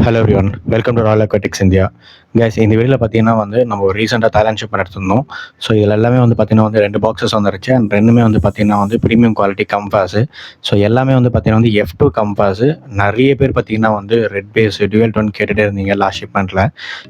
Hello everyone, welcome to royal aquatics India. Guys, இந்த வீடியோவில் பார்த்தீங்கன்னா நம்ம ஒரு ரீசெண்டாக தாய்லாந்து ஷிப் எடுத்திருந்தோம். ஸோ இதில் எல்லாமே பார்த்தீங்கன்னா 2 பாக்ஸஸ் வந்துருச்சு. அண்ட் ரெண்டுமே பார்த்தீங்கன்னா ப்ரீமியம் குவாலிட்டி கம்பாஸு. ஸோ எல்லாமே பார்த்தீங்கன்னா F2 கம்பாஸு. நிறைய பேர் பார்த்தீங்கன்னா ரெட் பேஸ் டுவெல் டோன் கேட்டுகிட்டே இருந்தீங்க லாஸ்ட் ஷிப்மெண்ட்டில்.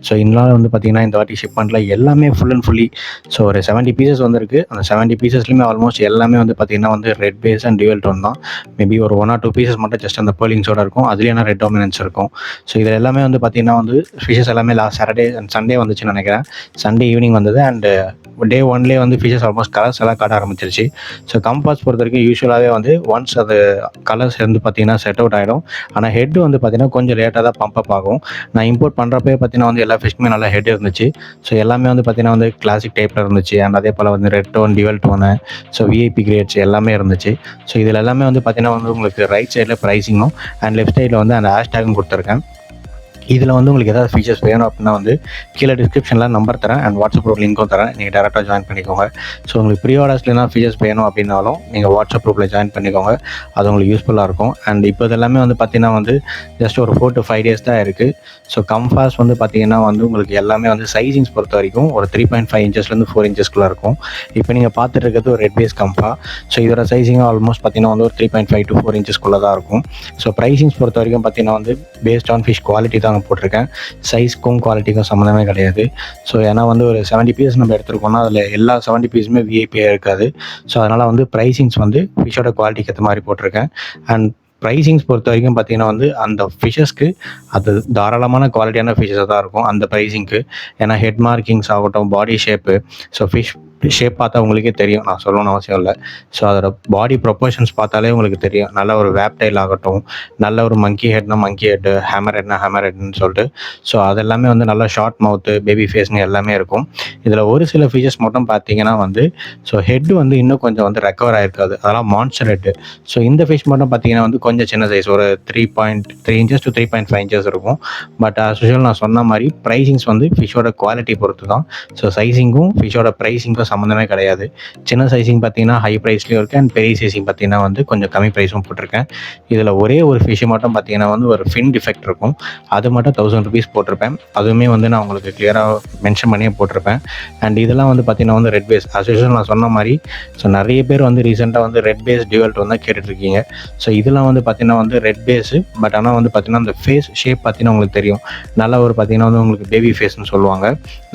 ஸோ இதனால் பார்த்தீங்கன்னா இந்த வாட்டி ஷிப்மெண்ட்டில் எல்லாமே ஃபுல் அண்ட் ஃபுல்லி ஸோ ஒரு 70 பீசஸ் வந்திருக்கு. அந்த 70 பீசஸ்லையுமே ஆல்மோஸ்ட் எல்லாமே பார்த்தீங்கன்னா red base and dual tone தான். மேபி ஒரு 1 or 2 பீசஸ் மட்டும் ஜஸ்ட் அந்த பேர்லிங்ஸோட இருக்கும். அதுலேயே ரெட் டாமினன்ஸ் இருக்கும். ஸோ இதில் எல்லாமே பார்த்தீங்கன்னா ஃபிஷஸ் எல்லாமே லாஸ்ட் சாட்டர்டே அண்ட் சண்டே வந்துச்சுன்னு நினைக்கிறேன். சண்டே ஈவினிங் வந்தது. அண்டு டே ஒன்லேயே ஃபிஷஸ் ஆல்மோஸ்ட் கலர்ஸ் எல்லாம் காட்ட ஆரம்பிச்சிருச்சு. ஸோ கம்பாஸ் பொறுத்த வரைக்கும் யூஸ்வலாகவே ஒன்ஸ் அது கலர்ஸ் பார்த்தீங்கன்னா செட் அவுட் ஆகிடும். ஆனால் ஹெட் பார்த்தீங்கன்னா கொஞ்சம் லேட்டாக தான் பம்ப் ஆகும். நான் இம்போர்ட் பண்ணுறப்பே பார்த்தீங்கன்னா எல்லா ஃபிஷ்க்குமே நல்லா ஹெட் இருந்துச்சு. ஸோ எல்லாமே பார்த்தீங்கன்னா கிளாசிக் டைப்பில் இருந்துச்சு. அண்ட் அதே போல் red tone, dual tone, so VIP grades எல்லாமே இருந்துச்சு. ஸோ இதில் எல்லாமே பார்த்தீங்கன்னா உங்களுக்கு ரைட் சைடில் ப்ரைஸிங்கும் அண்ட் லெஃப்ட் சைடில் அந்த ஹேஷ்டேகும் கொடுத்துருக்கேன். இதில் உங்களுக்கு ஏதாவது ஃபீச்சர்ஸ் வேணும் அப்படின்னா கீழே டிஸ்கிரிப்ஷனில் நம்பர் தரேன் அண்ட் வாட்ஸ்அப் குரூப் லிங்க்கும் தரேன். நீங்கள் டேரெக்டாக ஜாயின் பண்ணிக்கோங்க. ஸோ உங்களுக்கு ப்ரீ ஆர்டர்ஸ்லாம் ஃபீச்சர்ஸ் வேணும் அப்படின்னாலும் நீங்கள் வாட்ஸ்அப் குரூப்பில் ஜாயின் பண்ணிக்கோங்க. அது உங்களுக்கு யூஸ்ஃபுல்லாக இருக்கும். அண்ட் இப்போ இதெல்லாமே பார்த்தீங்கன்னா ஜஸ்ட் ஒரு 4 to 5 days தான் இருக்குது. ஸோ கம்பாஸ் பார்த்தீங்கன்னா உங்களுக்கு எல்லாமே சைசிங்ஸ் பொறுத்த வரைக்கும் ஒரு 3.5 inchesலேருந்து 4 inchesக்குள்ளே இருக்கும். இப்போ நீங்கள் பார்த்துட்டு இருக்கிறது ஒரு ரெட் பேஸ் கம்பா. ஸோ இதோட சைசிங் ஆல்மோஸ்ட் பார்த்தீங்கன்னா ஒரு 3.5 to 4 inchesக்குள்ளே தான் இருக்கும். ஸோ ப்ரைசிங்ஸ் பொறுத்த வரைக்கும் பார்த்தீங்கன்னா பேஸ்ட் ஆன் ஃபிஷ் குவாலிட்டி தான் போட்டிருக்கேன். சைஸ்க்கும் குவாலிட்டிக்கும் சம்மந்தமே கிடையாது. ஸோ ஏன்னா ஒரு 70 பீஸ் நம்ம எடுத்துருக்கோம்னா அதில் எல்லா 70 பீஸுமே விஐபியாக இருக்காது. ஸோ அதனால் ப்ரைசிங்ஸ் ஃபிஷ்ஷோட குவாலிட்டிக்கு ஏற்ற மாதிரி போட்டிருக்கேன். அண்ட் ப்ரைசிங்ஸ் பொறுத்த வரைக்கும் பார்த்தீங்கன்னா அந்த ஃபிஷ்ஷஸ்க்கு அது தாராளமான குவாலிட்டியான ஃபிஷ்ஷாக தான் இருக்கும் அந்த ப்ரைஸிங்க்கு. ஏன்னா ஹெட் மார்க்கிங்ஸ் ஆகட்டும், பாடி ஷேப்பு, ஸோ ஃபிஷ் ஷேப் பார்த்தா உங்களுக்கே தெரியும், நான் சொல்லணும்னு அவசியம் இல்லை. ஸோ அதோட பாடி ப்ரொப்போர்ஷன்ஸ் பார்த்தாலே உங்களுக்கு தெரியும். நல்ல ஒரு வேப்டைல் ஆகட்டும், நல்ல ஒரு மங்கி ஹெட்னா மங்கி ஹெட்டு, ஹேமர் ஹெட்னா ஹேமர் ஹெட்னு சொல்லிட்டு ஸோ அதெல்லாமே நல்லா ஷார்ட் மவுத்து, பேபி ஃபேஸ்னு எல்லாமே இருக்கும். இதில் ஒரு சில ஃபீச்சர்ஸ் மட்டும் பார்த்தீங்கன்னா ஸோ ஹெட் இன்னும் கொஞ்சம் ரெக்கவர் ஆகிருக்காது. அதெல்லாம் மான்ஸ்டர் ஹெட்டு. ஸோ இந்த ஃபிஷ் மட்டும் பார்த்தீங்கன்னா கொஞ்சம் சின்ன சைஸ், ஒரு 3.3 inches to 3.5 inches இருக்கும். பட் ஆஸ் யூஷுவல் நான் சொன்ன மாதிரி ப்ரைசிங்ஸ் ஃபிஷ்ஷோட குவாலிட்டி பொறுத்து தான். ஸோ சைஸிங்கும் ஃபிஷ்ஷோட ப்ரைஸிங்கும் சம்மந்தமே கிடையாது. சின்ன சைஸிங் பார்த்தீங்கன்னா ஹை ப்ரைஸ்லேயும் இருக்குது. அண்ட் பெரிய சைஸிங் பார்த்தீங்கன்னா கொஞ்சம் கம்மி ப்ரைஸும் போட்டிருக்கேன். இதில் ஒரே ஒரு ஃபிஷ் மட்டும் பார்த்தீங்கன்னா ஒரு ஃபின் டிஃபெக்ட் இருக்கும். அது மட்டும் 1000 rupees போட்டிருப்பேன். அதுவுமே நான் உங்களுக்கு கிளியராக மென்ஷன் பண்ணியே போட்டிருப்பேன். அண்ட் இதெல்லாம் பார்த்தீங்கன்னா ரெட் பேஸ் ஆஸ் யூஷுவல் நான் சொன்ன மாதிரி. ஸோ நிறைய பேர் ரீசெண்டாக ரெட் பேஸ் டியூவல் டோன் தான் கேட்டுட்ருக்கீங்க. ஸோ இதெல்லாம் பார்த்தீங்கன்னா ரெட் பேஸு. பட் ஆனால் பார்த்தீங்கன்னா அந்த ஃபேஸ் ஷேப் பார்த்தீங்கன்னா உங்களுக்கு தெரியும். நல்லா ஒரு பார்த்தீங்கன்னா உங்களுக்கு பேபி ஃபேஸ்ன்னு சொல்லுவாங்க.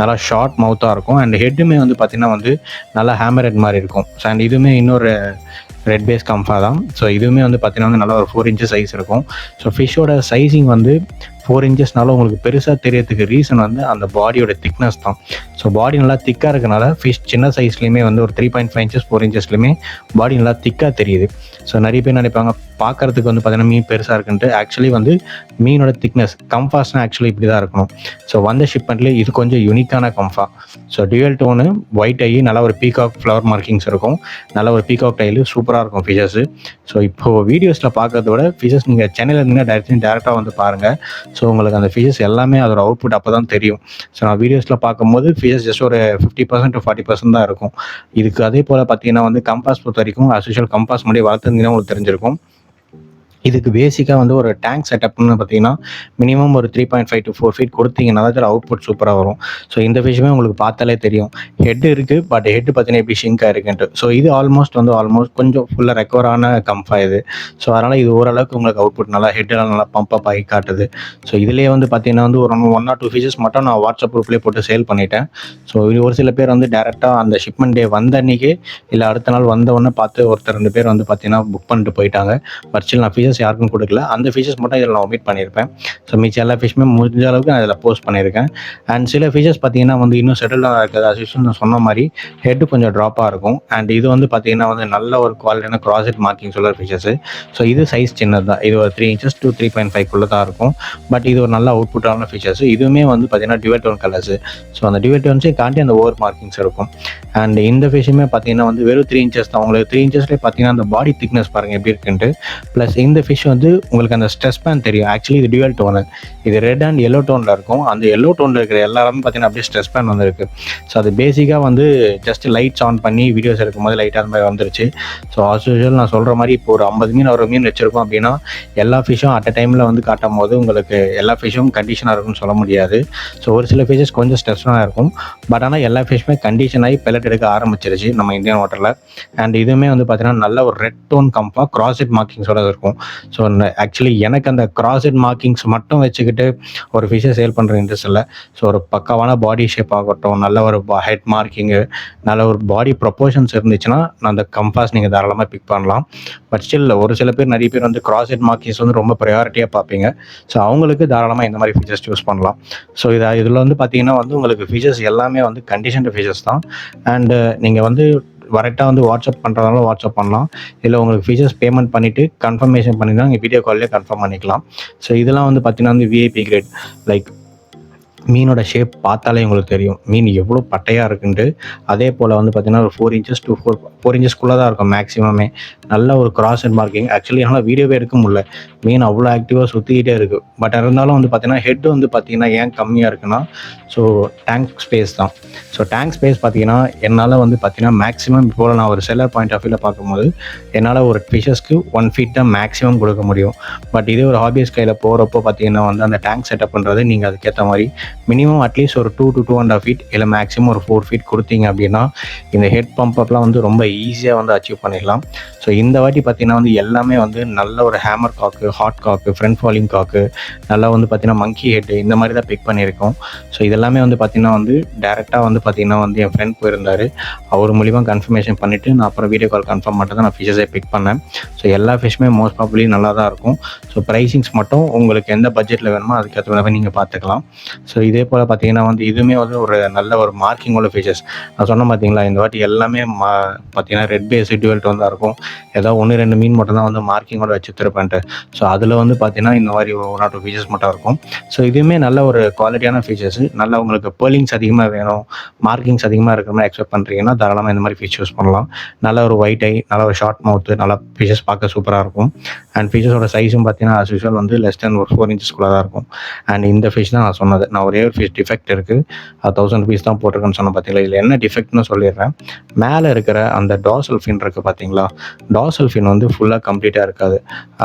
நல்லா ஷார்ட் மவுத்தாக இருக்கும். அண்ட் ஹெட்டுமே பார்த்தீங்கன்னா நல்லா ஹேமர் ஹெட் மாதிரி இருக்கும். ஸோ அண்ட் இதுவுமே இன்னொரு ரெட் பேஸ் கம்ஃபா தான். ஸோ இதுவுமே பார்த்தீங்கன்னா நல்லா ஒரு 4 inches சைஸ் இருக்கும். ஸோ ஃபிஷ்ஷோட சைஸிங் 4 inchesனால உங்களுக்கு பெருசாக தெரியறதுக்கு ரீசன் அந்த பாடியோட திக்னஸ் தான். ஸோ பாடி நல்லா திக்காக இருக்கனால ஃபிஷ் சின்ன சைஸ்லேயுமே ஒரு 3.5 inches 4 inchesலையுமே பாடி நல்லா திக்காக தெரியுது. ஸோ நிறைய பேர் நினைப்பாங்க பார்க்குறதுக்கு பார்த்தீங்கன்னா மீன் பெருசாக இருக்குன்ட்டு. ஆக்சுவலி மீனோட திக்னஸ் கம்ஃபாஸ்னால் ஆக்சுவலி இப்படி தான் இருக்கணும். ஸோ ஷிப்மெண்ட்லேயே இது கொஞ்சம் யூனிக்கான கம்ஃபா. ஸோ டியூவல் டோனு, ஒயிட் ஐ, நல்லா ஒரு பீகாக் ஃப்ளவர் மார்க்கிங்ஸ் இருக்கும். நல்ல ஒரு பீகாக் டைலு சூப்பராக இருக்கும் ஃபிஷஸ்ஸு. ஸோ இப்போது வீடியோஸில் பார்க்கறத விட ஃபிஷஸ் நீங்கள் சென்னையில் இருந்தீங்கன்னா டேரெக்டாக பாருங்கள். ஸோ உங்களுக்கு அந்த ஃபிஷஸ் எல்லாமே அதோட அவுட்புட் அப்போ தான் தெரியும். ஸோ நான் வீடியோஸில் பார்க்கும்போது ஃபிஷஸ் ஜஸ்ட் ஒரு 50% to 40% தான் இருக்கும். இதுக்கு அதே போல் பார்த்தீங்கன்னா கம்பாஸ் பொறுத்த வரைக்கும் ஆஸ் யூஷுவல் கம்பாஸ் முன்னாடி வளர்த்துருந்தீங்கன்னா உங்களுக்கு தெரிஞ்சிருக்கும். இதுக்கு பேசிக்காக ஒரு டேங்க் செட்டப்னு பார்த்தீங்கன்னா மினிமம் ஒரு 3.5 to 4 feet கொடுத்தீங்கன்னா தான் அவுட்புட் சூப்பராக வரும். ஸோ இந்த ஃபிஷ்ஷுமே உங்களுக்கு பார்த்தாலே தெரியும். ஹெட் இருக்குது, பட் ஹெட் பார்த்தீங்கன்னா எப்படி ஷிங்காக இருக்குன்ட்டு. ஸோ இது ஆல்மோஸ்ட் கொஞ்சம் ஃபுல்லாக ரெக்கவரான கம்ஃபா இது. ஸோ அதனால் இது ஓரளவுக்கு உங்களுக்கு அவுட்புட் நல்லா ஹெட்டெல்லாம் நல்லா பம்ப் ஆகி காட்டுது. ஸோ இதிலே பார்த்தீங்கன்னா ஒரு 1 or 2 ஃபிஷஸ் மட்டும் நான் வாட்ஸ்அப் குரூப்லேயே போட்டு சேல் பண்ணிட்டேன். ஸோ ஒரு சில பேர் டேரெக்டாக அந்த ஷிப்மெண்ட் டே வந்த அன்றைக்கி இல்லை அடுத்த நாள் வந்த உடனே பார்த்து ஒருத்தர் 2 பேர் பார்த்தீங்கன்னா புக் பண்ணிட்டு போயிட்டாங்க. பட் ஸ்டில் நான் ஃபிஷஸ் யாருக்கும் கொடுக்கல. அந்த ஃபிஷஸ் மட்டும் இதில் நான் ஒமிட் பண்ணியிருப்பேன். ஸோ மிச்ச எல்லா ஃபிஷ்மே முடிஞ்ச அளவுக்கு நான் இதில் போஸ்ட் பண்ணியிருக்கேன். அண்ட் சில ஃபிஷஸ் பார்த்தீங்கன்னா இன்னும் செட்டில்டாக இருக்குது. அது யூஸ்வல் நான் சொன்ன மாதிரி ஹெட்டு கொஞ்சம் ட்ராப்பாக இருக்கும். அண்ட் இது பார்த்தீங்கன்னா நல்ல ஒரு குவாலிட்டியான கிராஸ்ஹெட் மார்க்கிங் சொல்கிற ஃபிஷஸ்ஸு. ஸோ இது சைஸ் சின்னது தான். இது ஒரு 3 inches to 3.5 தான் இருக்கும். பட் இது ஒரு நல்ல அவுட்புட்டான ஃபிஷஸ். இதுவுமே பார்த்தீங்கன்னா டியூவல் டோன் கலர்ஸு. ஸோ அந்த டியூவல் டோன்ஸே காண்டி அந்த ஓவர் மார்க்கிங்ஸ் இருக்கும். அண்ட் இந்த ஃபிஷ்ஷுமே பார்த்தீங்கன்னா வெறும் 3 inches தான். உங்களுக்கு 3 inchesலேயே பார்த்தீங்கன்னா அந்த பாடி திக்னஸ் பாருங்கள் எப்படி இருக்குன்ட்டு. ப்ளஸ் இந்த ஃபிஷ் வந்து உங்களுக்கு அந்த ஸ்ட்ரெஸ் பேன் தெரியும். ஆக்சுவலி இது டியூவல் டோனு. இது ரெட் அண்ட் எல்லோ டோனில் இருக்கும். அந்த எல்லோ டோனில் இருக்கிற எல்லாருமே பார்த்தீங்கன்னா அப்படியே ஸ்ட்ரெஸ் பேன் வந்துருக்கு. ஸோ அது பேசிக்காக வந்து ஜஸ்ட் லைட்ஸ் ஆன் பண்ணி வீடியோஸ் எடுக்கும்போது லைட்டாக அந்த மாதிரி வந்துருச்சு. ஸோ ஆஸ் யூஷுவல் நான் சொல்கிற மாதிரி இப்போ ஒரு 50 மீன் 60 மீன் வச்சுருக்கோம் அப்படின்னா எல்லா ஃபிஷ்ஷும் அட் அ டைமில் வந்து காட்டும் போது உங்களுக்கு எல்லா ஃபிஷ்ஷும் கண்டிஷனாக இருக்கும்னு சொல்ல முடியாது. ஸோ ஒரு சில ஃபிஷ்ஷஸ் கொஞ்சம் ஸ்ட்ரெஸ்ஸாக இருக்கும். பட் ஆனால் எல்லா ஃபிஷ்ஷுமே கண்டிஷன் ஆகி பெலட் எடுக்க ஆரம்பிச்சிருச்சு நம்ம இந்தியன் வாட்டரில். அண்ட் இதுவுமே வந்து பார்த்தீங்கன்னா நல்ல ஒரு ரெட் டோன் கம்பாக கிராஸ்ஹெட் மார்க்கிங்ஸோட இருக்கும். ஸோ ஆக்சுவலி எனக்கு அந்த கிராஸ்ஹெட் மார்க்கிங்ஸ் மட்டும் வச்சுக்கிட்டு ஒரு ஃபிஷ்ஷை சேல் பண்ணுற இன்ட்ரெஸ்ட் இல்லை. ஸோ ஒரு பக்காவான பாடி ஷேப் ஆகட்டும், நல்ல ஒரு ஹெட் மார்க்கிங்கு, நல்ல ஒரு பாடி ப்ரொப்போர்ஷன்ஸ் இருந்துச்சுன்னா அந்த கம்பாஸ் நீங்கள் தாராளமாக பிக் பண்ணலாம். பட் ஸ்டில் ஒரு சில பேர் நிறைய பேர் வந்து கிராஸ்ஹெட் மார்க்கிங்ஸ் வந்து ரொம்ப ப்ரையாரிட்டியாக பார்ப்பீங்க. ஸோ அவங்களுக்கு தாராளமாக இந்த மாதிரி ஃபீச்சர்ஸ் யூஸ் பண்ணலாம். ஸோ இதில் வந்து பார்த்தீங்கன்னா வந்து உங்களுக்கு ஃபீச்சர்ஸ் எல்லாமே வந்து கண்டிஷன்டு ஃபீச்சர்ஸ் தான். அண்டு நீங்கள் வந்து கரெக்டாக வந்து வாட்ஸ்அப் பண்ணுறதாலும் வாட்ஸ்அப் பண்ணலாம். இல்லை உங்களுக்கு ஃபீச்சர்ஸ் பேமெண்ட் பண்ணிவிட்டு கன்ஃபர்மேஷன் பண்ணி தான் நீங்கள் வீடியோ கால்லேயே கன்ஃபார்ம் பண்ணிக்கலாம். ஸோ இதெல்லாம் வந்து பார்த்தீங்கன்னா வந்து விஐபி கிரேட். லைக் மீனோட ஷேப் பார்த்தாலே உங்களுக்கு தெரியும் மீன் எவ்வளோ பட்டையாக இருக்குன்ட்டு. அதே போல் வந்து பார்த்தீங்கன்னா ஒரு 4 inches to 4 inchesக்குள்ளே தான் இருக்கும் மேக்ஸிமமே. நல்ல ஒரு கிராஸ் ஹெட் மார்க்கிங். ஆக்சுவலி என்னால் வீடியோவே எடுக்க முடியல, மீன் அவ்வளோ ஆக்டிவாக சுற்றிக்கிட்டே இருக்குது. பட் இருந்தாலும் வந்து பார்த்தீங்கன்னா ஹெட் வந்து பார்த்தீங்கன்னா ஏன் கம்மியாக இருக்குன்னா ஸோ டேங்க் ஸ்பேஸ் தான். ஸோ டேங்க் ஸ்பேஸ் பார்த்தீங்கன்னா என்னால் வந்து பார்த்தீங்கன்னா மேக்ஸிமம் இப்போ நான் ஒரு செல்லர் பாயிண்ட் ஆஃப் வியூவில் பார்க்கும்போது என்னால் ஒரு ஃபிஷஸ்க்கு 1 feet தான் மேக்ஸிமம் கொடுக்க முடியும். பட் இதே ஒரு ஹாபியஸ் கையில் போகிறப்போ பார்த்தீங்கன்னா வந்து அந்த டேங்க் செட்டப் பண்ணுறது நீங்கள் அதுக்கேற்ற மாதிரி மினிமம் அட்லீஸ்ட் ஒரு 2 to 2.5 feet இல்லை மேக்ஸிமம் ஒரு 4 feet கொடுத்தீங்க அப்படின்னா இந்த ஹெட் பம்பப்லாம் வந்து ரொம்ப ஈஸியாக வந்து அச்சீவ் பண்ணிடலாம். ஸோ இந்த வாட்டி பார்த்தீங்கன்னா வந்து எல்லாமே வந்து நல்ல ஒரு hammer cock, hot cock, front falling cock, நல்லா வந்து பார்த்தீங்கன்னா மங்கி ஹெட்டு இந்த மாதிரி தான் பிக் பண்ணியிருக்கோம். ஸோ இதெல்லாமே வந்து பார்த்தீங்கன்னா வந்து டேரெக்டாக வந்து பார்த்தீங்கன்னா வந்து என் ஃப்ரெண்ட் போயிருந்தார். அவர் மூலிமா கன்ஃபர்மேஷன் பண்ணிவிட்டு நான் அப்புறம் வீடியோ கால் கன்ஃபார்ம் மட்டும் தான் நான் ஃபிஷஸை பிக் பண்ணேன். ஸோ எல்லா ஃபிஷ்ஷுமே மோஸ்ட் ப்ராபப்லி நல்லா தான் இருக்கும். ஸோ ப்ரைஸிங்ஸ் மட்டும் உங்களுக்கு எந்த பட்ஜெட்டில் வேணுமோ அதுக்கேற்ற மாதிரி நீங்கள் பார்த்துக்கலாம். ஸோ இதே போல் பார்த்தீங்கன்னா வந்து இதுவுமே வந்து ஒரு நல்ல ஒரு மார்க்கிங் உள்ள ஃபீச்சர்ஸ். நான் சொன்னேன் பார்த்தீங்களா, இந்த வாட்டி எல்லாமே பார்த்தீங்கன்னா ரெட் பேஸ் டியூவல் டோன் தான் இருக்கும். ஏதோ 1-2 மீன் மட்டும் தான் வந்து மார்க்கிங்கோட வச்சு திருப்பேன்ட்டு. ஸோ அதில் வந்து பார்த்தீங்கன்னா இந்த மாதிரி 1 or 2 ஃபீச்சர்ஸ் மட்டும் இருக்கும். ஸோ இதுவுமே நல்ல ஒரு குவாலிட்டியான ஃபீச்சர்ஸு. நல்லா உங்களுக்கு பேர்லிங்ஸ் அதிகமாக வேணும், மார்க்கிங்ஸ் அதிகமாக இருக்கிற மாதிரி எக்ஸ்பெக்ட் பண்ணுறீங்கன்னா தாராளமாக இந்த மாதிரி ஃபீச்சர் யூஸ் பண்ணலாம். நல்ல ஒரு ஒயிட் ஐ, நல்ல ஒரு ஷார்ட் மவுத்து, நல்லா ஃபீச்சர்ஸ் பார்க்க சூப்பராக இருக்கும். அண்ட் ஃபீச்சர்ஸோட சைஸும் பார்த்தீங்கன்னா as usual வந்து லெஸ் தென் ஒரு 4 inchesக்குள்ளே தான் இருக்கும். அண்ட் இந்த ஃபிஷ் தான் நான் சொன்னது. நான் ஒரே ஒரு ஃபிஷ் டிஃபெக்ட் இருக்குது, அது 1000 rupees தான் போட்டிருக்கேன்னு சொன்னேன் பார்த்தீங்களா. இதில் என்ன டிஃபெக்ட்னு சொல்லிடுறேன். மேலே இருக்கிற அந்த டார்சல் ஃபின் இருக்குது பார்த்தீங்களா, டார்சல் ஃபின் வந்து ஃபுல்லாக கம்ப்ளீட்டாக இருக்காது.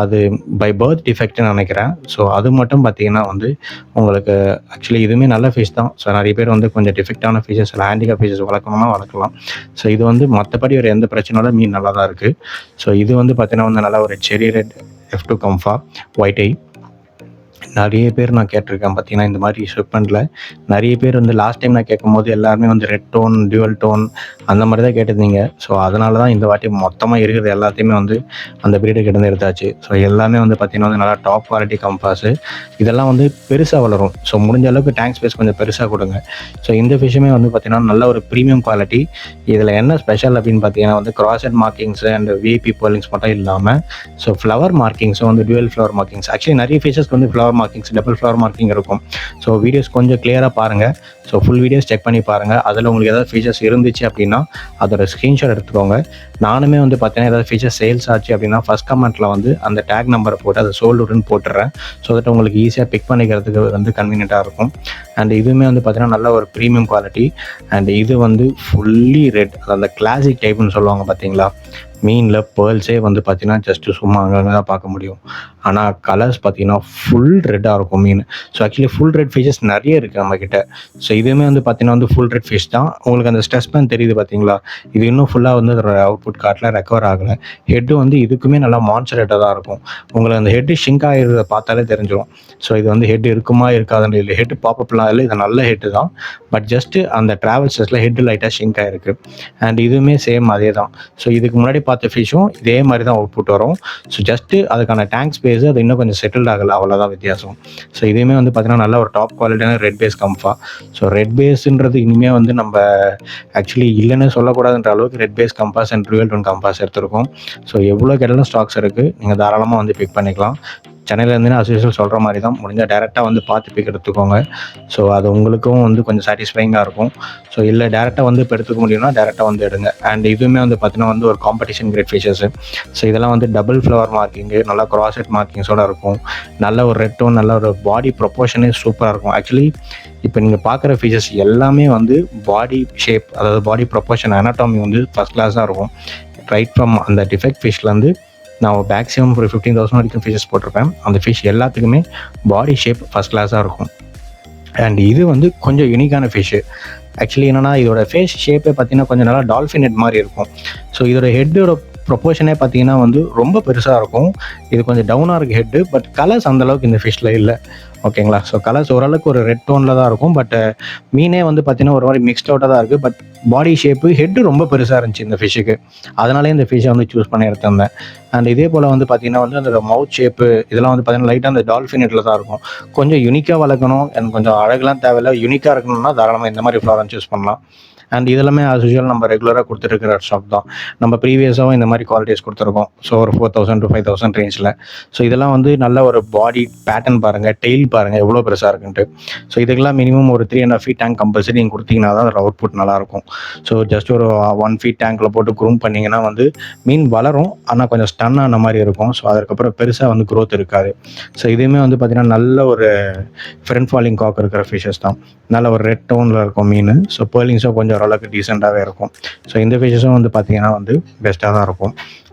அது பை பர்த் டிஃபெக்ட்னு நினைக்கிறேன். ஸோ அது மட்டும் பார்த்தீங்கன்னா வந்து உங்களுக்கு ஆக்சுவலி இதுவுமே நல்ல ஃபிஷ் தான். ஸோ நிறைய பேர் வந்து கொஞ்சம் டிஃபெக்டான ஃபிஷஸ் இல்லை ஹேண்டிகேப் ஃபிஷஸ் வளர்க்கணும்னா வளர்க்கலாம். ஸோ இது வந்து மற்றபடி ஒரு எந்த பிரச்சனையோட மீன் நல்லா தான் இருக்குது. ஸோ இது வந்து பார்த்தீங்கன்னா வந்து நல்லா ஒரு செரி ரெட் F2 கம்ஃபா ஒயிட் ஐ. நிறைய பேர் நான் கேட்டிருக்கேன் பார்த்தீங்கன்னா இந்த மாதிரி ஷிப்மெண்ட்டில் நிறைய பேர் வந்து லாஸ்ட் டைம் நான் கேட்கும்போது எல்லாருமே வந்து ரெட் டோன், டியூவல் டோன் அந்த மாதிரி தான் கேட்டிருந்தீங்க. ஸோ அதனால தான் இந்த வாட்டி மொத்தமாக இருக்கிறது எல்லாத்தையுமே வந்து அந்த பிரீடு கிட்ட எடுத்தாச்சு. ஸோ எல்லாமே வந்து பார்த்தீங்கன்னா வந்து நல்லா டாப் குவாலிட்டி கம்பாஸு. இதெல்லாம் வந்து பெருசாக வளரும். ஸோ முடிஞ்ச அளவுக்கு டேங்க் ஸ்பேஸ் கொஞ்சம் பெருசாக கொடுங்க. ஸோ இந்த ஃபிஷ்ஷுமே வந்து பார்த்தீங்கன்னா நல்ல ஒரு ப்ரீமியம் குவாலிட்டி. இதில் என்ன ஸ்பெஷல் அப்படின்னு பார்த்தீங்கன்னா வந்து கிராஸ்ஹெட் மார்க்கிங்ஸு அண்ட் விஐபி பேர்லிங்ஸ் மட்டும் இல்லாமல் ஸோ ஃப்ளவர் மார்க்கிங்ஸும் வந்து டுவெல் ஃப்ளவர் மார்க்கிங்ஸ். ஆக்சுவலி நிறைய ஃபிஷஸ்க்கு வந்து flower markings, double flower marking இருக்கும். ஸோ வீடியோஸ் கொஞ்சம் கிளியராக பாருங்கள். ஸோ ஃபுல் வீடியோஸ் செக் பண்ணி பாருங்கள். அதில் உங்களுக்கு ஏதாவது ஃபீச்சர்ஸ் இருந்துச்சு அப்படின்னா அதோட ஸ்க்ரீன்ஷாட் எடுத்துக்கோங்க. நானுமே வந்து பார்த்தீங்கன்னா ஏதாவது ஃபீச்சர்ஸ் சேல்ஸ் ஆச்சு அப்படின்னா ஃபஸ்ட் கமெண்ட்டில் வந்து அந்த டேக் நம்பரை போட்டு அதை சோல்டுன்னு போட்டுடுறேன். ஸோ தட் உங்களுக்கு ஈஸியாக பிக் பண்ணிக்கிறதுக்கு வந்து கன்வீனியண்ட்டாக இருக்கும். அண்ட் இதுவுமே வந்து பார்த்தீங்கன்னா நல்ல ஒரு ப்ரீமியம் குவாலிட்டி. அண்ட் இது வந்து ஃபுல்லி ரெட், அந்த கிளாசிக் டைப்னு சொல்லுவாங்க பார்த்தீங்களா. மீனில் பேர்ல்ஸே வந்து பார்த்தீங்கன்னா ஜஸ்ட்டு சும்மா அங்கே தான் பார்க்க முடியும். ஆனால் கலர்ஸ் பார்த்தீங்கன்னா ஃபுல் ரெட்டாக இருக்கும் மீன். So actually full red fishes நிறைய இருக்குது நம்மக்கிட்ட. ஸோ இதுவுமே வந்து பார்த்தீங்கன்னா வந்து ஃபுல் ரெட் ஃபிஷ் தான். உங்களுக்கு அந்த ஸ்ட்ரெஸ் பேன் தெரியுது பார்த்தீங்களா, இது இன்னும் ஃபுல்லாக வந்து அதோட அவுட்புட் கார்ட்டில் ரெக்கவர் ஆகலை. ஹெட்டு வந்து இதுக்குமே நல்லா மான்ஸ்டர் ஹெட்டாக தான் இருக்கும். உங்களுக்கு அந்த ஹெட்டு ஷிங்க் ஆகிறத பார்த்தாலே தெரிஞ்சிடும். ஸோ இது வந்து ஹெட் இருக்குமா இருக்காதுன்னு இல்லை, ஹெட்டு பாப்பப்லாம் இல்லை, இது நல்ல ஹெட்டு தான். பட் ஜஸ்ட்டு அந்த ட்ராவல் ஸ்ட்ரெஸ்ஸில் ஹெட்டு லைட்டாக ஷிங்க் ஆகிருக்கு. அண்ட் இதுவுமே சேம் அதே தான். ஸோ இதுக்கு முன்னாடி பார்த்த ஃபிஷ்ஷும் இதே மாதிரி தான் அவுட்புட் வரும். ஸோ ஜஸ்ட்டு அதுக்கான டேங்க் ஸ்பேஸு அது இன்னும் கொஞ்சம் செட்டில்ட் ஆகலை, அவ்வளோதான் வித்தியாசம். ஸோ இதுவுமே வந்து பார்த்தீங்கன்னா நல்ல ஒரு டாப் குவாலிட்டியான ரெட் பேஸ் கம்ஃபா. ஸோ ரெட் பேஸுன்றது இனிமேல் வந்து நம்ம ஆக்சுவலி இல்லைன்னு சொல்லக்கூடாதுன்ற அளவுக்கு ரெட் பேஸ் கம்பாஸ் அண்ட் டுவெல் டோன் கம்பாஸ் எடுத்திருக்கோம். ஸோ எவ்வளோ கேட்டாலும் ஸ்டாக்ஸ் இருக்குது, நீங்கள் தாராளமாக வந்து பிக் பண்ணிக்கலாம். சென்னையில் இருந்துன்னா அசோசியல் சொல்கிற மாதிரி தான், முடிஞ்சால் டேரெக்டாக வந்து பார்த்து பிக் எடுத்துக்கோங்க. ஸோ அது உங்களுக்கும் வந்து கொஞ்சம் சாட்டிஸ்ஃபைங்காக இருக்கும். ஸோ இல்லை டேரெக்டாக வந்து இப்போ எடுத்துக்க முடியும்னா டேரெக்டாக வந்து எடுங்க. அண்ட் இதுவுமே வந்து பார்த்தீங்கன்னா வந்து ஒரு காம்படிஷன் கிரேட் ஃபீச்சர்ஸு. ஸோ இதெல்லாம் வந்து டபுள் ஃப்ளவர் மார்க்கிங்கு, நல்லா க்ராஸ் மார்க்கிங்ஸோடு இருக்கும். நல்ல ஒரு ரெட் டோன், நல்ல ஒரு பாடி ப்ரொப்போர்ஷனே சூப்பராக இருக்கும். ஆக்சுவலி இப்போ நீங்கள் பார்க்குற ஃபீச்சர்ஸ் எல்லாமே வந்து பாடி ஷேப், அதாவது பாடி ப்ரொப்போர்ஷன், அனாட்டாமி வந்து ஃபஸ்ட் கிளாஸாக இருக்கும். ரைட் ஃப்ரம் அந்த டிஃபெக்ட் ஃபிஷ்லேருந்து நான் மேக்ஸிமம் ஒரு 15,000 வரைக்கும் ஃபிஷஸ் போட்டிருப்பேன். அந்த ஃபிஷ் எல்லாத்துக்குமே பாடி ஷேப் ஃபஸ்ட் கிளாஸாக இருக்கும். அண்ட் இது வந்து கொஞ்சம் யூனிக்கான ஃபிஷ்ஷு. ஆக்சுவலி என்னென்னா இதோட ஃபேஸ் ஷேப்பே பார்த்தீங்கன்னா கொஞ்சம் நல்லா டால்ஃபின் ஹெட் மாதிரி இருக்கும். ஸோ இதோட ஹெட்டோட ப்ரொப்போர்ஷனே பார்த்தீங்கன்னா வந்து ரொம்ப பெருசாக இருக்கும். இது கொஞ்சம் டவுனாக இருக்குது ஹெட்டு, பட் கலர்ஸ் அந்தளவுக்கு இந்த ஃபிஷ்ஷில் இல்லை. ஓகேங்களா? ஸோ கலர்ஸ் ஓரளவுக்கு ஒரு ரெட் டோனில் தான் இருக்கும். பட் மீனே வந்து பார்த்தீங்கன்னா ஒரு மாதிரி மிக்ஸ்ட் அவுட்டாக தான் இருக்குது. பட் பாடி ஷேப்பு ஹெட்டு ரொம்ப பெருசாக இருந்துச்சு இந்த ஃபிஷ்ஷுக்கு. அதனாலே இந்த ஃபிஷ்ஷை வந்து சூஸ் பண்ணி எடுத்திருந்தேன். அண்ட் இதே போல் வந்து பார்த்தீங்கன்னா வந்து அந்த மவுத் ஷேப்பு இதெல்லாம் வந்து பார்த்தீங்கன்னா லைட்டாக அந்த டால்ஃபின் ஹெட்டில் தான் இருக்கும். கொஞ்சம் யூனிக்காக வளர்க்கணும், எனக்கு கொஞ்சம் அழகெலாம் தேவையில்லை, யூனிக்காக இருக்கணும்னா தாராளமாக இந்த மாதிரி ஃப்ளவரன் சூஸ் பண்ணலாம். அண்ட் இதெல்லாமே ஆஸ் யூஷுவல் நம்ம ரெகுலராக கொடுத்துருக்கிற ஸ்டாக் தான். நம்ம ப்ரீவியஸாகவும் இந்த மாதிரி குவாலிட்டிஸ் கொடுத்துருக்கோம். ஸோ ஒரு 4,000 to 5,000 ரேஞ்சில். ஸோ இதெல்லாம் வந்து நல்ல ஒரு பாடி பேட்டர்ன் பாருங்கள், டெய்ல் பாருங்கள் எவ்வளோ பெருசாக இருக்குன்ட்டு. ஸோ இதுக்கெல்லாம் மினிமம் ஒரு 3.5 feet டேங்க் கம்பல்சரி நீங்கள் கொடுத்தீங்கன்னா தான் அதோட அவுட்புட் நல்லாயிருக்கும். ஸோ ஜஸ்ட் ஒரு 1 feet டேங்க்கில் போட்டு க்ரூம் பண்ணிங்கன்னா வந்து மீன் வளரும், ஆனால் கொஞ்சம் ஸ்டன் ஆன மாதிரி இருக்கும். ஸோ அதுக்கப்புறம் பெருசாக வந்து க்ரோத் இருக்காது. ஸோ இதுவுமே வந்து பார்த்திங்கன்னா நல்ல ஒரு ஃப்ரண்ட் ஃபாலிங் காக் இருக்கிற ஃபிஷஸ் தான். நல்ல ஒரு ரெட் டோனில் இருக்கும் மீன். ஸோ பேர்லிங்ஸும் கொஞ்சம் ஓரளவுக்கு டீசெண்டாகவே இருக்கும். ஸோ இந்த ஃபிஷஸும் வந்து பார்த்திங்கன்னா வந்து பெஸ்ட்டாக தான் இருக்கும்.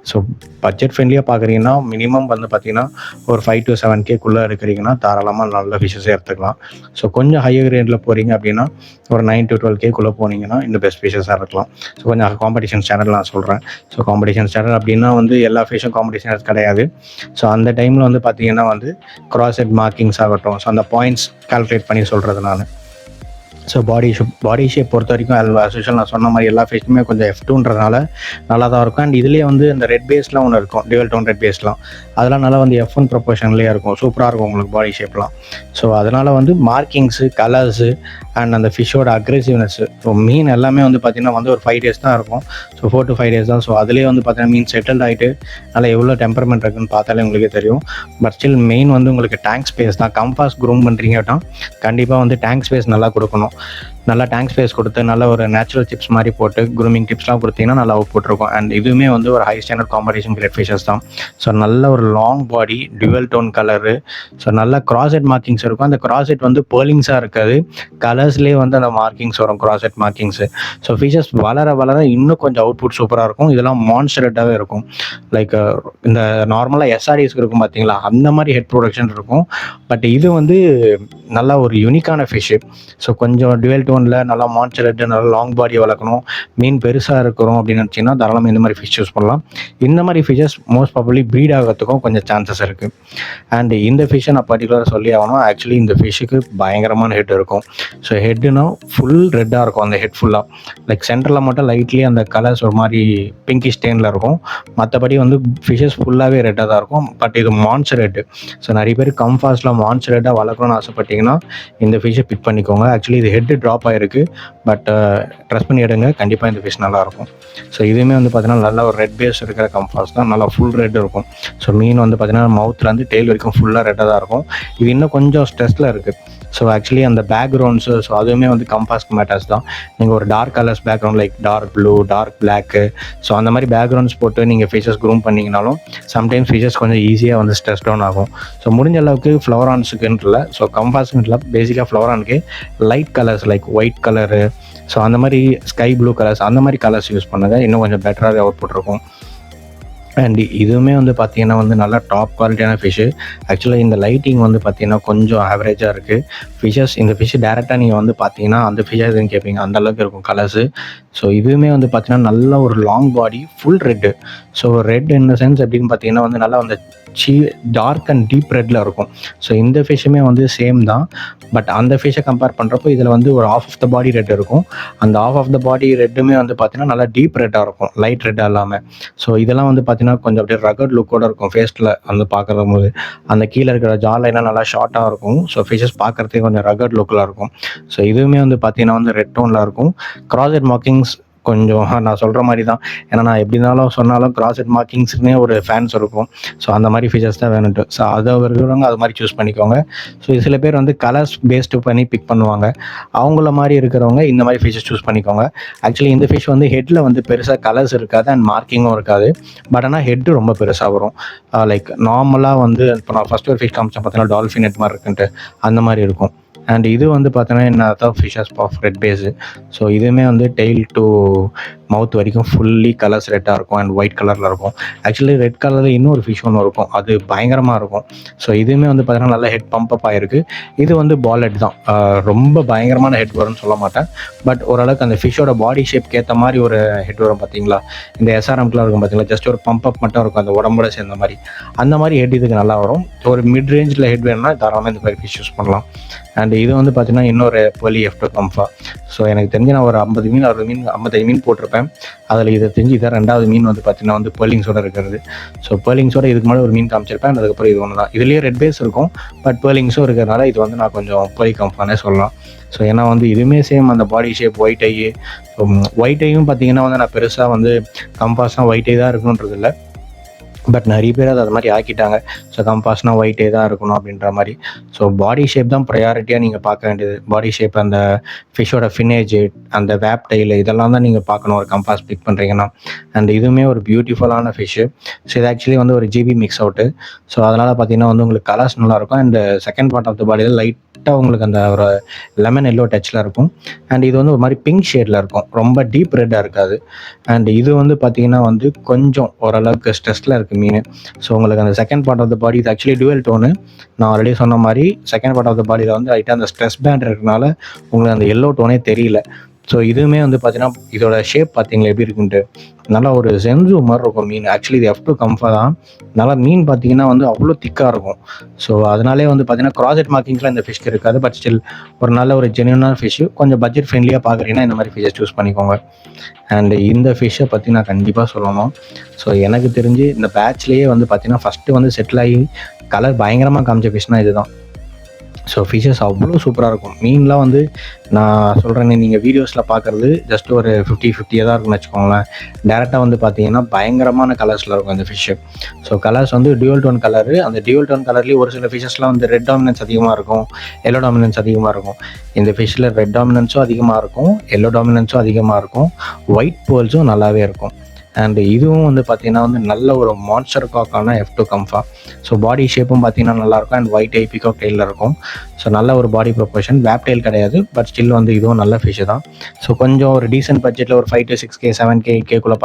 ஸோ பட்ஜெட் ஃப்ரெண்ட்லியாக பார்க்குறீங்கன்னா மினிமம் வந்து பார்த்திங்கன்னா ஒரு 5 to 7K இருக்கிறீங்கன்னா தாராளமாக நல்ல ஃபிஷஸே எடுத்துக்கலாம். ஸோ கொஞ்சம் ஹையர் ரேட்டில் போகிறீங்க அப்படின்னா ஒரு 9 to 12K போனீங்கன்னா இன்னும் பெஸ்ட் ஃபிஷஸாக இருக்கலாம். ஸோ கொஞ்சம் காம்படிஷன் ஸ்டாண்டர்ட் நான் சொல்கிறேன். ஸோ காம்படிஷன் ஸ்டாண்டர்ட் அப்படின்னா வந்து எல்லா ஃபிஷும் காம்படிஷன் கிடையாது. ஸோ அந்த டைமில் வந்து பார்த்திங்கன்னா வந்து கிராஸ் ஹெட் மார்க்கிங்ஸ் ஆகட்டும், ஸோ அந்த பாயிண்ட்ஸ் கால்குலேட் பண்ணி சொல்கிறது நான். ஸோ பாடி ஷேப் பொறுத்த வரைக்கும் ஆஸ் யூஷுவல் நான் சொன்ன மாதிரி எல்லா ஃபேஸ்லையுமே கொஞ்சம் F2ன்றதுனால நல்லா தான் இருக்கும். அண்ட் இதுலேயே வந்து இந்த ரெட் பேஸ்லாம் ஒன்று இருக்கும், டியூவல் டோன் ரெட் பேஸ்லாம், அதெல்லாம் நல்லா வந்து F1 ப்ரொப்போர்ஷன்லேயே இருக்கும். சூப்பராக இருக்கும் உங்களுக்கு பாடி ஷேப்லாம். ஸோ அதனால் வந்து மார்க்கிங்ஸு, கலர்ஸு அண்ட் அந்த ஃபிஷ்ஷோட அக்ரெசிவ்னஸ்ஸு, ஸோ மீன் எல்லாமே வந்து பார்த்திங்கன்னா வந்து ஒரு 5 days தான் இருக்கும். ஸோ 4 to 5 days தான். ஸோ அதுலேயே வந்து பார்த்தீங்கன்னா மீன் செட்டில்ட் ஆகிட்டு நல்லா எவ்வளோ டெம்பர்மெண்ட் இருக்குன்னு பார்த்தாலே உங்களுக்கே தெரியும். பட் ஸ்டில் மெயின் வந்து உங்களுக்கு டேங்க் ஸ்பேஸ் தான். கம்பாஸ் க்ரூம் பண்ணுறீங்க அப்படின்னா கண்டிப்பாக வந்து டேங்க் ஸ்பேஸ் நல்லா கொடுக்கணும். நல்லா டேங்க் ஸ்பேஸ் கொடுத்து நல்ல ஒரு நேச்சுரல் டிப்ஸ் மாதிரி போட்டு க்ரூமிங் டிப்ஸ்லாம் கொடுத்தீங்கன்னா நல்லா அவுட்புட் இருக்கும். அண்ட் இதுவுமே வந்து ஒரு high standard competition grade fishes தான். ஸோ நல்ல ஒரு long body, dual tone colour, so நல்ல கிராஸ் ஹெட் மார்க்கிங்ஸ் இருக்கும். அந்த கிராஸ் ஹெட் வந்து பேர்லிங்ஸாக இருக்காது, கலர்ஸ்லேயே வந்து அந்த மார்க்கிங்ஸ் வரும், கிராஸ் ஹெட் மார்க்கிங்ஸு. ஸோ ஃபிஷஸ் வளர வளர இன்னும் கொஞ்சம் அவுட்புட் சூப்பராக இருக்கும். இதெல்லாம் மான்ஸ்டரட்டாகவே இருக்கும். லைக் இந்த நார்மலாக SRDஸ்க்கு இருக்கும் பார்த்தீங்களா, அந்த மாதிரி ஹெட் ப்ரொடக்ஷன் இருக்கும். பட் இது வந்து நல்லா ஒரு யூனிக்கான ஃபிஷ்ஷு. ஸோ கொஞ்சம் டியூவல் டோனில் நல்லா மான்ஸ்டரட், நல்லா லாங் பாடியை வளர்க்கணும், மீன் பெருசாக இருக்கிறோம் அப்படின்னு நினச்சிங்கன்னா தாராளமாக இந்த மாதிரி ஃபிஷ் யூஸ் பண்ணலாம். இந்த மாதிரி ஃபிஷஸ் மோஸ்ட் ப்ராபப்லி ப்ரீட் ஆகிறதுக்கும் கொஞ்சம் சான்சஸ் இருக்குது. அண்ட் இந்த ஃபிஷ்ஷை நான் பர்டிகுலராக சொல்லி ஆகணும். ஆக்சுவலி இந்த ஃபிஷ்ஷுக்கு பயங்கரமான ஹெட் இருக்கும். ஸோ ஹெட்டுனா ஃபுல் ரெட்டாக இருக்கும். அந்த ஹெட் ஃபுல்லாக லைக் சென்டரில் மட்டும் லைட்லி அந்த கலர்ஸ் ஒரு மாதிரி பிங்கிஷ் ஸ்டேனில் இருக்கும். மற்றபடி வந்து ஃபிஷஸ் ஃபுல்லாகவே ரெட்டாக தான் இருக்கும். பட் இது மான்ஸ்டர் ஹெட்டு. ஸோ நிறைய பேர் கம்ஃபாஸ்ட்டில் மான்ஸ்டர் ஹெட்டாக வளர்க்கணும்னு ஆசைப்பட்டீங்கன்னா இந்த ஃபிஷ்ஷை பிக் பண்ணிக்கோங்க. ஆக்சுவலி இது ஹெட்டு ட்ராப் ஆகிருக்கு, பட் ட்ரெஸ் பண்ணி எடுங்க, கண்டிப்பாக இந்த ஃபிஷ் நல்லாயிருக்கும். ஸோ இதுவுமே வந்து பார்த்தீங்கன்னா நல்லா ஒரு ரெட் பேஸ் இருக்கிற கம்ஃபாஸ் தான். நல்லா ஃபுல் ரெட் இருக்கும். ஸோ மீன் வந்து பார்த்தீங்கன்னா மவுத்லேருந்து டெய்ல் வரைக்கும் ஃபுல்லாக ரெட்டாக தான் இருக்கும். இது இன்னும் கொஞ்சம் ஸ்ட்ரெஸ்ஸில் இருக்குது. ஸோ ஆக்சுவலி அந்த பேக்ரவுண்ட்ஸு, ஸோ அதுவுமே வந்து கம்பாஸ்க்கு மேட்டர்ஸ் தான். நீங்கள் ஒரு dark colours background like dark blue, dark black, so அந்த மாதிரி பேக்ரவுண்ட்ஸ் போட்டு நீங்கள் ஃபிஷஸ் க்ரூம் பண்ணிங்கனாலும் சம்டைம்ஸ் ஃபிஷஸ் கொஞ்சம் ஈஸியாக வந்து ஸ்ட்ரெஸ் டவுன் ஆகும். ஸோ முடிஞ்ச அளவுக்கு ஃப்ளவரான்ஸுக்குன்னு இல்லை, ஸோ கம்பாஸ்க்குன்னு பேசிக்காக ஃப்ளவரானுக்கு light colours like white colour, so அந்த மாதிரி ஸ்கை ப்ளூ கலர்ஸ், அந்த மாதிரி கலர்ஸ் யூஸ் பண்ணுங்கள், இன்னும் கொஞ்சம் பெட்டராகவே அவுட்புட் இருக்கும். அண்ட் இதுவுமே வந்து பார்த்தீங்கன்னா வந்து நல்லா டாப் குவாலிட்டியான ஃபிஷ்ஷு. ஆக்சுவலாக இந்த லைட்டிங் வந்து பார்த்தீங்கன்னா கொஞ்சம் ஆவரேஜாக இருக்குது. இந்த ஃபிஷ்ஷு டேரெக்டாக நீங்கள் வந்து பார்த்தீங்கன்னா அந்த ஃபிஷ்ஷாக எதுன்னு கேட்பீங்க, அந்தளவுக்கு இருக்கும் கலர்ஸு. ஸோ இதுவுமே வந்து பார்த்தீங்கன்னா நல்ல ஒரு long body, full red. So red in sense எப்படின்னு பார்த்தீங்கன்னா வந்து நல்லா அந்த டார்க் அண்ட் டீப் ரெட்டில் இருக்கும். ஸோ இந்த ஃபிஷ்ஷுமே வந்து சேம் தான். பட் அந்த ஃபிஷ்ஷை கம்பேர் பண்ணுறப்போ இதில் வந்து ஒரு half of the body red இருக்கும். அந்த ஆஃப் ஆஃப் த பாடி ரெட்டுமே வந்து பார்த்தீங்கன்னா நல்லா டீப் ரெட்டாக இருக்கும், லைட் ரெட்டாக இல்லாமல். ஸோ இதெல்லாம் வந்து பார்த்தீங்கன்னா கொஞ்சம் அப்படியே ரகட் லுக்கோடு இருக்கும் ஃபேஸில் வந்து பார்க்குற போது. அந்த கீழே இருக்கிற ஜா லைனாக நல்லா ஷார்ட்டாக இருக்கும். ஸோ ஃபிஷ்ஷஸ் பார்க்குறதுக்கு கொஞ்சம் ரகட் லுக்கில் இருக்கும். ஸோ இதுவுமே வந்து பார்த்தீங்கன்னா வந்து ரெட் டோனில் இருக்கும். கிராஸ் ஹெட் மார்க்கிங்ஸ் கொஞ்சம் நான் சொல்கிற மாதிரி தான். ஏன்னா நான் எப்படி இருந்தாலும் சொன்னாலும் கிராஸ் மார்க்கிங்ஸ்னே ஒரு ஃபேன்ஸ் இருக்கும். ஸோ அந்த மாதிரி ஃபீச்சர்ஸ் தான் வேணுன்ட்டு. ஸோ அதை இருக்கிறவங்க அது மாதிரி சூஸ் பண்ணிக்கோங்க. ஸோ சில பேர் வந்து கலர்ஸ் பேஸ்டு பண்ணி பிக் பண்ணுவாங்க. அவங்கள மாதிரி இருக்கிறவங்க இந்த மாதிரி ஃபீச்சர்ஸ் சூஸ் பண்ணிக்கோங்க. ஆக்சுவலி இந்த ஃபிஷ் வந்து ஹெட்டில் வந்து பெருசாக கலர்ஸ் இருக்காது அண்ட் மார்க்கிங்கும் இருக்காது. பட் ஆனால் ஹெட்டு ரொம்ப பெருசாக வரும். லைக் நார்மலாக வந்து இப்போ நான் ஃபஸ்ட்டு ஒரு ஃபிஷ் காமிச்சேன் பார்த்தீங்கன்னா டால்ஃபின் ஹெட் மாதிரி இருக்குன்ட்டு, அந்த மாதிரி இருக்கும். அண்ட் இது வந்து பார்த்தீங்கன்னா என்ன தான் fishes of red base. So இதுவுமே வந்து டெய்ல் டு மவுத் வரைக்கும் ஃபுல்லி கலர்ஸ் ரெட்டாக இருக்கும் அண்ட் ஒயிட் கலரில் இருக்கும். ஆக்சுவலி ரெட் கலரில் இன்னொரு ஃபிஷ் ஒன்று இருக்கும், அது பயங்கரமாக இருக்கும். ஸோ இதுவுமே வந்து பார்த்தீங்கன்னா நல்லா ஹெட் பம்பப் ஆகிருக்கு. இது வந்து பால் ஹெட் தான், ரொம்ப பயங்கரமான ஹெட் வரும்னு சொல்ல மாட்டேன். பட் ஓரளவுக்கு அந்த ஃபிஷ்ஷோட பாடி ஷேப்க்கு ஏற்ற மாதிரி ஒரு ஹெட் வரும் பார்த்தீங்களா. இந்த எஸ்ஆர்எம்க்குலாம் இருக்கும் பார்த்தீங்களா, ஜஸ்ட் ஒரு பம்பப் மட்டும் இருக்கும் அந்த உடம்போட சேர்ந்த மாதிரி. அந்த மாதிரி ஹெட் இதுக்கு நல்லா வரும். ஒரு மிட் ரேஞ்சில் ஹெட் வேணும்னா தாராளமாக இந்த மாதிரி ஃபிஷ் யூஸ் பண்ணலாம். அண்ட் இது வந்து பார்த்தீங்கன்னா இன்னொரு பெர்லி F2 கம்ஃபா. ஸோ எனக்கு தெரிஞ்சு நான் ஒரு 50 மீன் 60 மீன் 55 மீன் போட்டிருப்பேன். அதில் இதை தெரிஞ்சு இதான் 2வது மீன் வந்து பார்த்தீங்கன்னா வந்து பெர்லிங்ஸோட இருக்கிறது. ஸோ பெர்லிங்ஸோட இதுக்கு மேலே ஒரு மீன் காமிச்சிருப்பேன். அதுக்கப்புறம் இது ஒன்று தான். இதுலேயே ரெட் பேஸ் இருக்கும், பட் பெர்லிங்ஸும் இருக்கிறதுனால இது வந்து நான் கொஞ்சம் பெர்லி கம்ஃபானே சொல்லலாம். ஸோ ஏன்னா வந்து இதுவுமே சேம் அந்த பாடி ஷேப் ஒயிட் ஐ. ஒயிட் ஐயும் பார்த்தீங்கன்னா வந்து நான் பெருசாக வந்து கம்பாஸ்னால் ஒயிட் ஐ தான் இருக்கணுன்றது இல்லை. பட் நிறைய பேர் அது மாதிரி ஆக்கிட்டாங்க. ஸோ கம்பாஸ்னால் ஒயிட்டே தான் இருக்கணும் அப்படின்ற மாதிரி. ஸோ பாடி ஷேப் தான் ப்ரையாரிட்டியாக நீங்கள் பார்க்க வேண்டியது. பாடி ஷேப், அந்த ஃபிஷ்ஷோட ஃபினேஜ், அந்த வேப் டெயில், இதெல்லாம் தான் நீங்கள் பார்க்கணும் ஒரு கம்பாஸ் பிக் பண்ணுறீங்கன்னா. அண்ட் இதுவுமே ஒரு பியூட்டிஃபுல்லான ஃபிஷ்ஷு. ஸோ இது ஆக்சுவலி வந்து ஒரு ஜிபி மிக்ஸ் அவுட்டு. ஸோ அதனால் பார்த்தீங்கன்னா வந்து உங்களுக்கு கலர்ஸ் நல்லாயிருக்கும். And second part of the பாடியில் லைட்டாக உங்களுக்கு அந்த ஒரு லெமன் எல்லோ டச்சில் இருக்கும். அண்ட் இது வந்து ஒரு மாதிரி பிங்க் ஷேடில் இருக்கும், ரொம்ப டீப் ரெட்டாக இருக்காது. அண்ட் இது வந்து பார்த்தீங்கன்னா வந்து கொஞ்சம் ஓரளவுக்கு ஸ்ட்ரெஸ்ஸில் இருக்குது மீன். ஸோ உங்களுக்கு அந்த செகண்ட் பார்ட் ஆஃப் த பாடி இது ஆக்சுவலி டுவெல் டோனு. நான் ஆல்ரெடி சொன்ன மாதிரி செகண்ட் பார்ட் ஆஃப் த பாடியில் வந்து லைட்டாக அந்த ஸ்ட்ரெஸ் பேண்ட் இருக்கிறதுனால உங்களுக்கு அந்த எல்லோ டோனே தெரியல. ஸோ இதுவுமே வந்து பார்த்தீங்கன்னா இதோட ஷேப் பார்த்தீங்களா எப்படி இருக்குன்ட்டு, நல்லா ஒரு சென்சு மாதிரி இருக்கும் மீன். ஆக்சுவலி இது F2 கம்ஃபா தான். நல்லா மீன் பார்த்தீங்கன்னா வந்து அவ்வளோ திக்காக இருக்கும். ஸோ அதனாலே வந்து பார்த்தீங்கன்னா கிராஸ் மார்க்கிங்ஸ்லாம் இந்த ஃபிஷ்க்கு இருக்காது. பட் ஸ்டில் ஒரு நல்ல ஒரு ஜென்யூனான ஃபிஷ்ஷு. கொஞ்சம் பட்ஜெட் ஃப்ரெண்ட்லியாக பார்க்குறீங்கன்னா இந்த மாதிரி ஃபிஷ்ஷை சூஸ் பண்ணிக்கோங்க. அண்ட் இந்த ஃபிஷ்ஷை பற்றி நான் கண்டிப்பாக சொல்லணும். ஸோ எனக்கு தெரிஞ்சு இந்த பேட்ச்லேயே வந்து பார்த்தீங்கன்னா ஃபஸ்ட்டு வந்து செட்டில் ஆகி கலர் பயங்கரமாக காமிச்ச ஃபிஷ்னால் இதுதான். ஸோ ஃபிஷ்ஷஸ் அவ்வளோ சூப்பராக இருக்கும். மீன்லாம் வந்து நான் சொல்கிறேன்னு நீங்கள் வீடியோஸில் பார்க்குறது ஜஸ்ட் ஒரு 50-50 தான் இருக்குன்னு வச்சுக்கோங்களேன். டேரெக்டாக வந்து பார்த்தீங்கன்னா பயங்கரமான கலர்ஸில் இருக்கும் இந்த ஃபிஷ்ஷு. ஸோ கலர்ஸ் வந்து டியூவல் டோன் கலரு. அந்த டியூவல் டோன் கலர்லேயே ஒரு சில ஃபிஷ்ஷஸ்லாம் வந்து ரெட் டாமினன்ஸ் அதிகமாக இருக்கும், எல்லோ டாமினன்ஸ் அதிகமாக இருக்கும். இந்த ஃபிஷ்ஷில் ரெட் டாமினன்ஸும் அதிகமாக இருக்கும், எல்லோ டாமினன்ஸும் அதிகமாக இருக்கும், ஒயிட் பேர்ல்ஸும் நல்லாவே இருக்கும். அண்ட் இதுவும் வந்து பார்த்தீங்கன்னா வந்து நல்ல ஒரு மான்ஸ்டர் காக்கான F2 கம்ஃபா. ஸோ பாடி ஷேப்பும் பார்த்தீங்கன்னா நல்லாயிருக்கும் அண்ட் ஒயிட் ஐ பிகாக் டெயிலில் இருக்கும். ஸோ நல்ல ஒரு பாடி ப்ரொபோர்ஷன். வேப் டெயில் கிடையாது, பட் ஸ்டில் வந்து இதுவும் நல்ல ஃபிஷ்ஷு தான். ஸோ கொஞ்சம் ஒரு டீசென்ட் பட்ஜெட்டில் ஒரு 5 to 6K 7K கேக்குள்ளே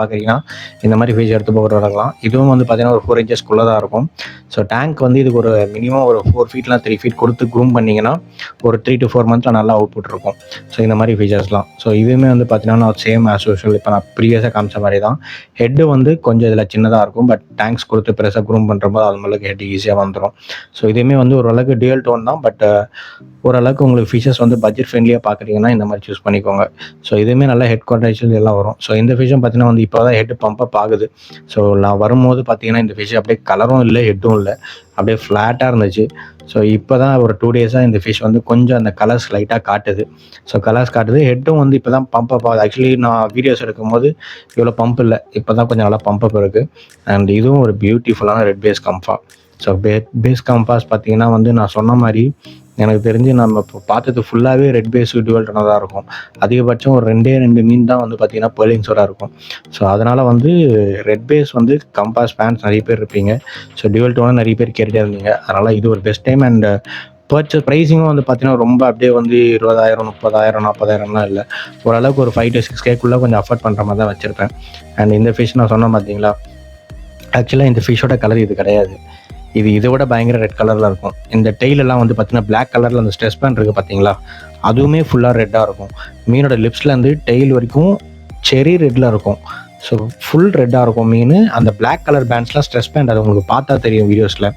இந்த மாதிரி ஃபிஷ் எடுத்து போகிற வரலாம். இதுவும் வந்து பார்த்தீங்கன்னா ஒரு 4 inches தான் இருக்கும். ஸோ டேங்க் வந்து இதுக்கு ஒரு மினிமம் ஒரு 4 feet 3 feet கொடுத்து க்ரூம் பண்ணிங்கன்னா ஒரு 3 to 4 months நல்லா அவுட்புட் இருக்கும். ஸோ இந்த மாதிரி ஃபீச்சர்ஸ்லாம். ஸோ இதுவுமே வந்து பார்த்தீங்கன்னா நான் சேம் ஆஸ் யூஷுவல் இப்போ நான் ப்ரீவியஸாக காமிச்ச மாதிரி தான். ஹெட்டு வந்து கொஞ்சம் இதில் சின்னதாக இருக்கும், பட் டேங்க்ஸ் கொடுத்து பெருசாக க்ரூம் பண்ணுறப்போ அது மாதிரி ஹெட் ஈஸியாக வந்துடும். ஸோ இதுவுமே வந்து ஓரளவுக்கு டியூவல் டோன் தான், பட் ஓரளவுக்கு உங்களுக்கு ஃபிஷஸ் வந்து பட்ஜெட் ஃப்ரெண்ட்லியாக பார்க்குறீங்கன்னா இந்த மாதிரி சூஸ் பண்ணிக்கோங்க. ஸோ இதுவுமே நல்லா ஹெட் குவாலிட்டி எல்லாம் வரும். ஸோ இந்த ஃபிஷ்ஷும் பார்த்தீங்கன்னா வந்து இப்போ தான் ஹெட் பம்பப் ஆகுது. ஸோ நான் வரும்போது பார்த்தீங்கன்னா இந்த ஃபிஷ் அப்படியே கலரும் இல்லை ஹெட்டும் இல்லை, அப்படியே ஃப்ளாட்டாக இருந்துச்சு. ஸோ இப்போ தான் ஒரு 2 days இந்த ஃபிஷ் வந்து கொஞ்சம் அந்த கலர்ஸ் லைட்டாக காட்டுது. ஸோ கலர்ஸ் காட்டுது, ஹெட்டும் வந்து இப்போ தான் பம்பப் ஆகுது. ஆக்சுவலி நான் வீடியோஸ் எடுக்கும்போது இவ்வளோ பம்ப் இல்லை, இப்போ தான் கொஞ்சம் நல்லா பம்பப் இருக்குது. அண்ட் இதுவும் ஒரு பியூட்டிஃபுல்லான ரெட் பேஸ் கம்ஃபா. ஸோ பேஸ் கம்பாஸ் பார்த்தீங்கன்னா வந்து நான் சொன்ன மாதிரி எனக்கு தெரிஞ்சு நம்ம இப்போ பார்த்தது ஃபுல்லாகவே ரெட் பேஸ் டியூவல் டோனாக தான் இருக்கும். அதிகபட்சம் ஒரு 2 மீன் தான் வந்து பார்த்தீங்கன்னா பெர்லிங்ஸோட இருக்கும். ஸோ அதனால் வந்து ரெட் பேஸ் வந்து கம்பாஸ் ஃபேன்ஸ் நிறைய பேர் இருப்பீங்க. ஸோ டியூவல் டோனாக நிறைய பேர் கேட்டுகிட்டே இருந்தீங்க. அதனால் இது ஒரு பெஸ்ட் டைம். அண்ட் பர்ச்சேஸ் ப்ரைஸிங்கும் வந்து பார்த்தீங்கன்னா ரொம்ப அப்படியே வந்து 20,000 30,000 40,000லாம் இல்லை. ஓரளவுக்கு ஒரு 5 to 6Kக்குள்ளே கொஞ்சம் அஃபோர்ட் பண்ணுற மாதிரி தான் வச்சுருப்பேன். அண்ட் இந்த ஃபிஷ் நான் சொன்னேன் பார்த்தீங்களா, ஆக்சுவலாக இந்த ஃபிஷ்ஷோட கலர் இது கிடையாது. இது இதை விட பயங்கர ரெட் கலரில் இருக்கும். இந்த டெய்லெல்லாம் வந்து பார்த்தீங்கன்னா பிளாக் கலரில் அந்த ஸ்ட்ரெஸ் பேண்ட் இருக்குது பார்த்தீங்களா, அதுவுமே ஃபுல்லாக ரெட்டாக இருக்கும். மீனோட லிப்ஸ்லேருந்து டெய்ல் வரைக்கும் செரி ரெட்டில் இருக்கும். ஸோ ஃபுல் ரெட்டாக இருக்கும் மீன். அந்த பிளாக் கலர் பேண்ட்ஸ்லாம் ஸ்ட்ரெஸ் பேண்ட், அது உங்களுக்கு பார்த்தா தெரியும் வீடியோஸில்.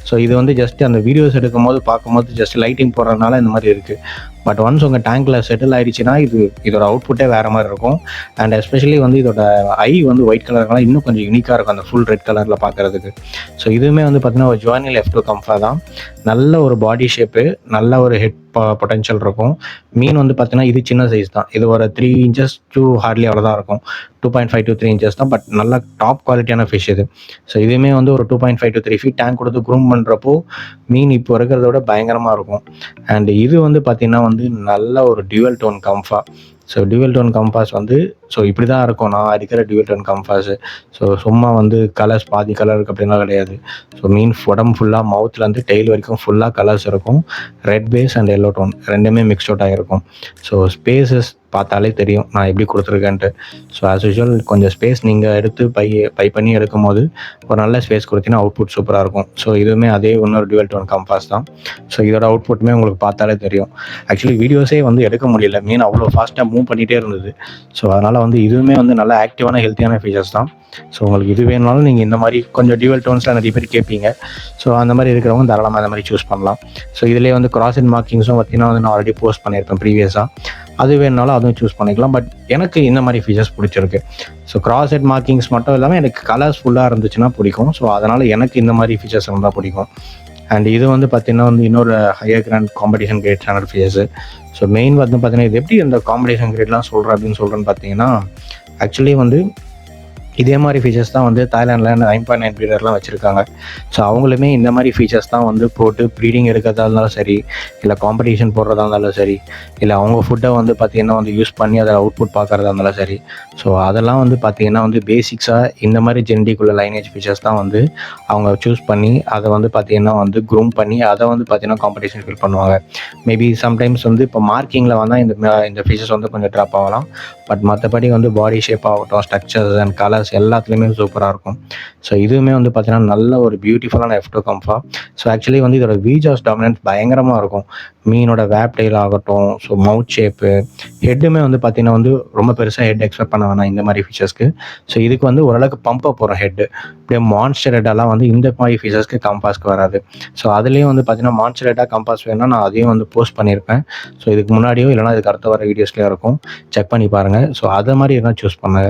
ஸோ இது வந்து ஜஸ்ட் அந்த வீடியோஸ் எடுக்கும்போது பார்க்கும்போது ஜஸ்ட் லைட்டிங் போடுறதுனால இந்த மாதிரி இருக்குது. பட் ஒன்ஸ் உங்கள் டேங்க்கில் செட்டில் ஆகிடுச்சுன்னா இதோட அவுட்புட்டே வேறு மாதிரி இருக்கும். அண்ட் எஸ்பெஷலி வந்து இதோட ஐ வந்து ஒயிட் கலர்னால இன்னும் கொஞ்சம் யூனிக்காக இருக்கும் அந்த ஃபுல் ரெட் கலரில் பார்க்குறதுக்கு. ஸோ இதுவுமே வந்து பார்த்தீங்கன்னா ஒரு ஜுவானில் F2 கம்ஃபா தான். நல்ல ஒரு பாடி ஷேப்பு, நல்ல ஒரு ஹெட் பொட்டென்ஷியல் இருக்கும். மீன் வந்து பார்த்தீங்கன்னா இது சின்ன சைஸ் தான். இது ஒரு 3 inches to ஹார்ட்லி அவ்வளோதான் இருக்கும். 2.5 to 3 inches தான். பட் நல்ல டாப் குவாலிட்டியான ஃபிஷ் இது. ஸோ இதுவுமே வந்து ஒரு 2.5 to 3 feet டேங்க் கொடுத்து க்ரூம் பண்ணுறப்போ மீன் இப்போ இருக்கிறத விட பயங்கரமாக இருக்கும். அண்ட் இது வந்து பார்த்தீங்கன்னா வந்து நல்ல ஒரு டியூவல் டோன் கம்ஃபா. ஸோ டியூவல் டோன் கம்பாஸ் வந்து ஸோ இப்படி தான் இருக்கும் நான் அடிக்கிற டியூவல் டோன் கம்பாஸு. ஸோ சும்மா வந்து கலர்ஸ் பாதி கலருக்கு அப்படின்லாம் கிடையாது. ஸோ மீன் உடம்பு ஃபுல்லாக மவுத்லேருந்து டெய்ல் வரைக்கும் ஃபுல்லாக கலர்ஸ் இருக்கும். Red base and yellow tone ரெண்டுமே மிக்ஸ் அவுட் ஆகிருக்கும். ஸோ ஸ்பேசஸ் பார்த்தாலே தெரியும் நான் எப்படி கொடுத்துருக்கேன்ட்டு. ஸோ ஆஸ் யூஷுவல் கொஞ்சம் ஸ்பேஸ் நீங்கள் எடுத்து பை பண்ணி எடுக்கும் போது ஒரு நல்ல ஸ்பேஸ் கொடுத்தீங்கன்னா அவுட்புட் சூப்பராக இருக்கும். ஸோ இதுவுமே அதே இன்னொரு டியூவல் டோன் கம்பாஸ் தான். ஸோ இதோட அவுட்புட்டுமே உங்களுக்கு பார்த்தாலே தெரியும். ஆக்சுவலி வீடியோஸே வந்து எடுக்க முடியல, மீன் அவ்வளோ ஃபாஸ்ட்டாக மூவ் பண்ணிகிட்டே இருந்தது. ஸோ அதனால் வந்து இதுவுமே வந்து நல்ல ஆக்டிவான ஹெல்த்தியான ஃபீச்சர்ஸ் தான். ஸோ உங்களுக்கு இது வேணுனாலும் நீங்கள் இந்த மாதிரி கொஞ்சம் டியூவல் டோன்ஸில் நிறைய பேர் கேட்பீங்க. ஸோ அந்த மாதிரி இருக்கிறவங்க தாராளமாக அந்த மாதிரி சூஸ் பண்ணலாம். ஸோ இதிலே வந்து கிராஸ் அண்ட் மார்க்கிங்ஸும் பார்த்தீங்கன்னா வந்து நான் ஆல்ரெடி போஸ்ட் பண்ணியிருப்பேன் ப்ரீவியஸாக. அது வேணுனாலும் அதுவும் சூஸ் பண்ணிக்கலாம். பட் எனக்கு இந்த மாதிரி ஃபீச்சர்ஸ் பிடிச்சிருக்கு. ஸோ கிராஸ் ஹெட் மார்க்கிங்ஸ் மட்டும் இல்லாமல் எனக்கு கலர்ஸ் ஃபுல்லாக இருந்துச்சுன்னா பிடிக்கும். ஸோ அதனால் எனக்கு இந்த மாதிரி ஃபீச்சர்ஸ் இருந்தால் பிடிக்கும். அண்ட் இது வந்து பார்த்தீங்கன்னா வந்து இன்னொரு higher grand competition great standard features. So main வந்து பார்த்தீங்கன்னா இது எப்படி இந்த காம்படிஷன் கிரேட்லாம் சொல்கிறேன் அப்படின்னு சொல்கிறேன்னு பார்த்தீங்கன்னா ஆக்சுவலி வந்து இதே மாதிரி ஃபீச்சர்ஸ் தான் வந்து தாய்லாண்டில் 9.9 ப்ரீடர்லாம் வச்சுருக்காங்க. ஸோ அவங்களுமே இந்த மாதிரி ஃபீச்சர்ஸ் தான் வந்து போட்டு ப்ரீடிங் எடுக்கிறதா இருந்தாலும் சரி, இல்லை காம்படிஷன் போடுறதா இருந்தாலும் சரி, இல்லை அவங்க ஃபுட்டை வந்து பார்த்திங்கன்னா வந்து யூஸ் பண்ணி அதை அவுட்புட் பார்க்குறதா இருந்தாலும் சரி. ஸோ அதெல்லாம் வந்து பார்த்திங்கன்னா வந்து பேசிக்ஸாக இந்த மாதிரி ஜெனடிக்குள்ள லைனேஜ் ஃபீச்சர்ஸ் தான் வந்து அவங்க சூஸ் பண்ணி அதை வந்து பார்த்திங்கன்னா வந்து க்ரூம் பண்ணி அதை வந்து பார்த்திங்கன்னா காம்படிஷன் ஃபில் பண்ணுவாங்க. மேபி சம்டைம்ஸ் வந்து இப்போ மார்க்கிங்கில் வந்தால் இந்த ஃபீச்சர்ஸ் வந்து கொஞ்சம் ட்ராப் ஆகலாம். பட் மற்றபடி வந்து பாடி ஷேப் ஆகட்டும், ஸ்ட்ரக்சர்ஸ் அண்ட் கலர்ஸ் எல்லாத்துலேயுமே சூப்பராக இருக்கும். ஸோ இதுவுமே வந்து பார்த்தீங்கன்னா நல்ல ஒரு பியூட்டிஃபுல்லான F2 கம்ஃபா. ஸோ ஆக்சுவலி வந்து இதோட வீஜாஸ் டாமினன்ஸ் பயங்கரமாக இருக்கும். மீனோட வேப் டெயில் ஆகட்டும், ஸோ மவுத் ஷேப்பு, ஹெட்டுமே வந்து பார்த்தீங்கன்னா வந்து ரொம்ப பெருசாக ஹெட் எக்ஸ்பெக்ட் பண்ண வேணாம் இந்த மாதிரி ஃபீச்சர்ஸ்க்கு. ஸோ இதுக்கு வந்து ஓரளவுக்கு பம்ப் அப் போகிற ஹெட்டு, அப்படியே மான்ஸ்டர் ஹெட்டெல்லாம் வந்து இந்த மாதிரி ஃபீச்சர்ஸ்க்கு கம்பாஸ்க்கு வராது. ஸோ அதுலேயும் வந்து பார்த்தீங்கன்னா மான்ஸ்டர் ஹெட்டாக கம்பாஸ் வேணும்னா நான் அதையும் வந்து போஸ்ட் பண்ணியிருப்பேன். ஸோ இதுக்கு முன்னாடியோ இல்லைனா இதுக்கு அடுத்த வர வீடியோஸ்லேயும் இருக்கும், செக் பண்ணி பாருங்கள். ஸோ அதை மாதிரி எதாவது சூஸ் பண்ணுங்க.